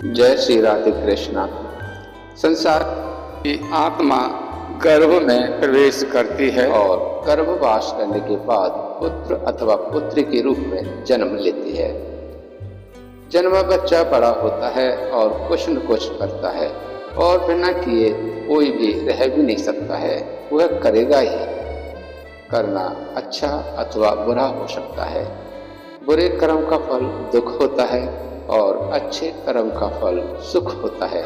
जय श्री राधे कृष्णा। संसार की आत्मा गर्भ में प्रवेश करती है और गर्भवास करने के बाद पुत्र अथवा पुत्री के रूप में जन्म लेती है। जन्मा बच्चा बड़ा होता है और कुछ न कुछ करता है और बिना किए कोई भी रह भी नहीं सकता है। वह करेगा ही। करना अच्छा अथवा बुरा हो सकता है। बुरे कर्म का फल दुख होता है और अच्छे कर्म का फल सुख होता है।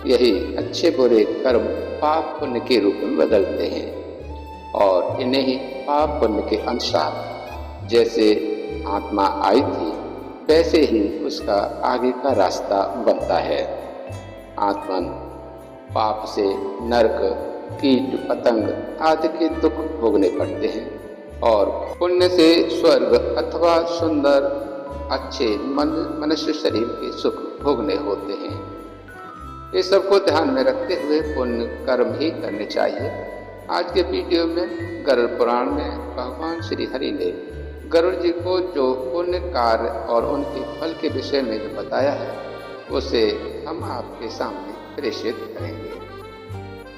यही अच्छे बुरे कर्म पाप पुण्य के रूप में बदलते हैं और इन्हें ही पाप पुण्य के अनुसार जैसे आत्मा आई थी वैसे ही उसका आगे का रास्ता बनता है। आत्मन पाप से नरक, कीट पतंग आदि के दुख भोगने पड़ते हैं और पुण्य से स्वर्ग अथवा सुंदर अच्छे मनुष्य शरीर के सुख भोगने होते हैं। ये सबको ध्यान में रखते हुए पुण्य कर्म ही करने चाहिए। आज के वीडियो में गरुड़ पुराण में भगवान श्री हरि ने गरुड़ जी को जो पुण्य कार्य और उनके फल के विषय में जो बताया है उसे हम आपके सामने प्रेषित करेंगे।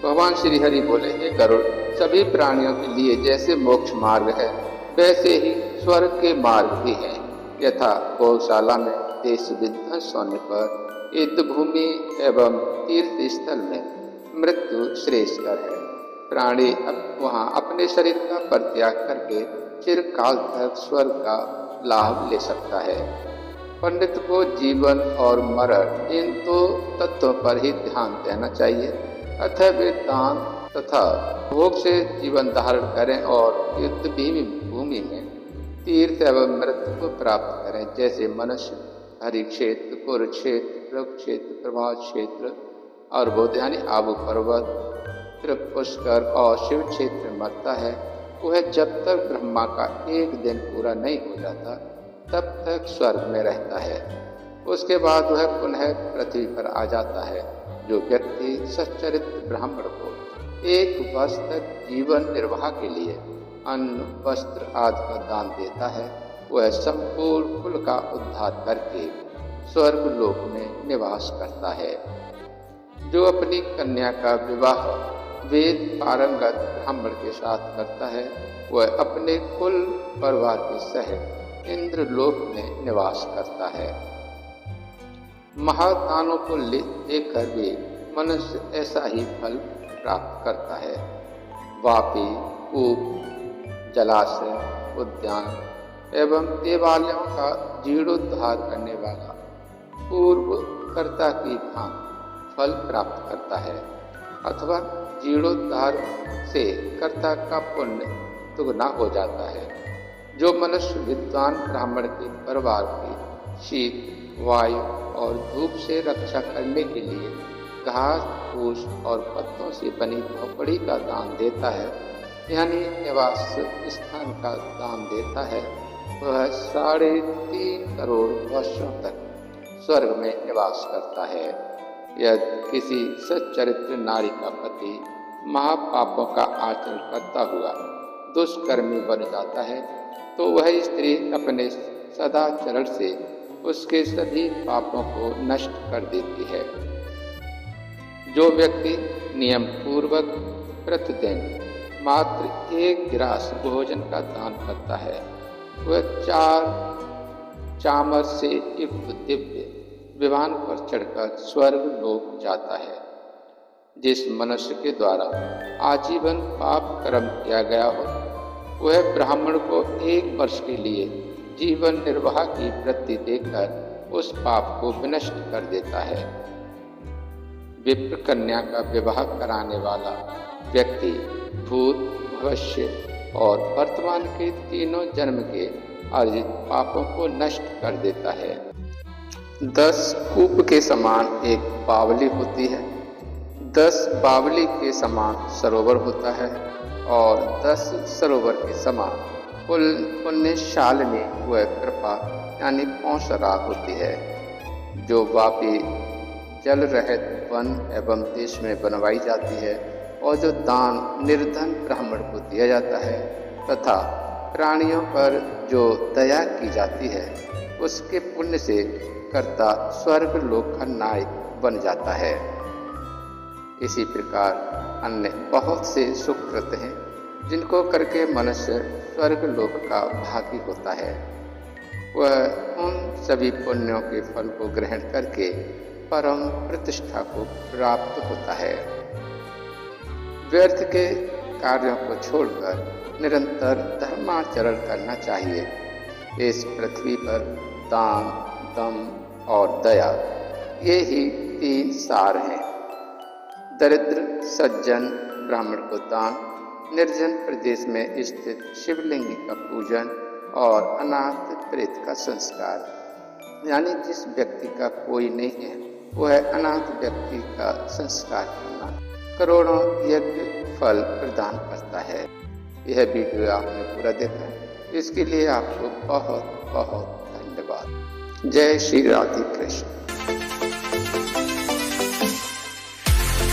भगवान श्री हरि बोले, हे गरुड़, सभी प्राणियों के लिए जैसे मोक्ष मार्ग है वैसे ही स्वर्ग के मार्ग भी है। यथा गौशाला में देश विध्वंस होने पर युद्ध भूमि एवं तीर्थ स्थल में मृत्यु श्रेष्ठकर है। प्राणी वहाँ अपने शरीर का परित्याग करके चिरकाल तक स्वर्ग का लाभ ले सकता है। पंडित को जीवन और मरण इन दो तत्वों पर ही ध्यान देना चाहिए। अतः वे दान तथा भोग से जीवन धारण करें और युद्ध भूमि में तीर्थ एवं मृत्यु को प्राप्त करें, जैसे मनुष्य हरि क्षेत्र, कुरुक्षेत्र, कुरुक्षेत्र, प्रभास क्षेत्र और बोधानी आबू पर्वत, त्रिपुष्कर और शिव क्षेत्र में मरता है। वह जब तक ब्रह्मा का एक दिन पूरा नहीं हो जाता तब तक स्वर्ग में रहता है। उसके बाद वह पुनः पृथ्वी पर आ जाता है। जो व्यक्ति सच्चरित्र ब्राह्मण को एक वर्ष तक जीवन निर्वाह के लिए अन्न, वस्त्र आदि का दान देता है, वह संपूर्ण कुल का उद्धार करके स्वर्ग लोक में निवास करता है। जो अपनी कन्या का विवाह वेद पारंगत ब्राह्मण के साथ करता है, वह अपने कुल परिवार के सहित इंद्र लोक में निवास करता है। महादानों को लेकर भी मनुष्य ऐसा ही फल प्राप्त करता है। वापी, कूप, जलाशय, उद्यान एवं देवालयों का जीर्णोद्धार करने वाला पूर्व कर्ता की भांति फल प्राप्त करता है, अथवा जीर्णोद्धार से कर्ता का पुण्य दुगना हो जाता है। जो मनुष्य विद्वान ब्राह्मण के परिवार की शीत, वायु और धूप से रक्षा करने के लिए घास फूस और पत्तों से बनी झोपड़ी का दान देता है, यानी निवास स्थान का दान देता है, वह 3.5 करोड़ वर्षों तक स्वर्ग में निवास करता है। यदि किसी सच्चरित्र नारी का पति महापापों का आचरण करता हुआ दुष्कर्मी बन जाता है तो वह स्त्री अपने सदाचरण से उसके सभी पापों को नष्ट कर देती है। जो व्यक्ति नियम पूर्वक प्रतिदिन मात्र 1 गिलास भोजन का दान करता है, वह 4 चामर से युक्त दिव्य विमान पर चढ़कर स्वर्ग लोक जाता है। जिस मनुष्य के द्वारा आजीवन पाप कर्म किया गया हो, वह ब्राह्मण को 1 वर्ष के लिए जीवन निर्वाह की वृत्ति देकर उस पाप को विनष्ट कर देता है। विप्र कन्या का विवाह कराने वाला व्यक्ति भूत, भविष्य और वर्तमान के तीनों जन्म के अर्जित पापों को नष्ट कर देता है। 10 कूप के समान एक बावली होती है, 10 बावली के समान सरोवर होता है और 10 सरोवर के समान पुण्यशाल में वह कृपा यानी पौंसरा होती है। जो वापी जल रहित वन एवं देश में बनवाई जाती है और जो दान निर्धन ब्राह्मण को दिया जाता है तथा प्राणियों पर जो दया की जाती है, उसके पुण्य से कर्ता स्वर्ग लोक का नायक बन जाता है। इसी प्रकार अन्य बहुत से सुकृत हैं जिनको करके मनुष्य स्वर्ग लोक का भागी होता है। वह उन सभी पुण्यों के फल को ग्रहण करके परम प्रतिष्ठा को प्राप्त होता है। व्यर्थ के कार्यों को छोड़कर निरंतर धर्माचरण करना चाहिए। इस पृथ्वी पर दान, दम और दया, ये ही 3 सार हैं। दरिद्र सज्जन ब्राह्मण को दान, निर्जन प्रदेश में स्थित शिवलिंग का पूजन और अनाथ प्रेत का संस्कार। यानी जिस व्यक्ति का कोई नहीं है वह अनाथ व्यक्ति का संस्कार करना करोड़ों यज्ञ फल प्रदान करता है। यह वीडियो आपने पूरा देखा, इसके लिए आपको बहुत बहुत धन्यवाद। जय श्री राधे कृष्ण।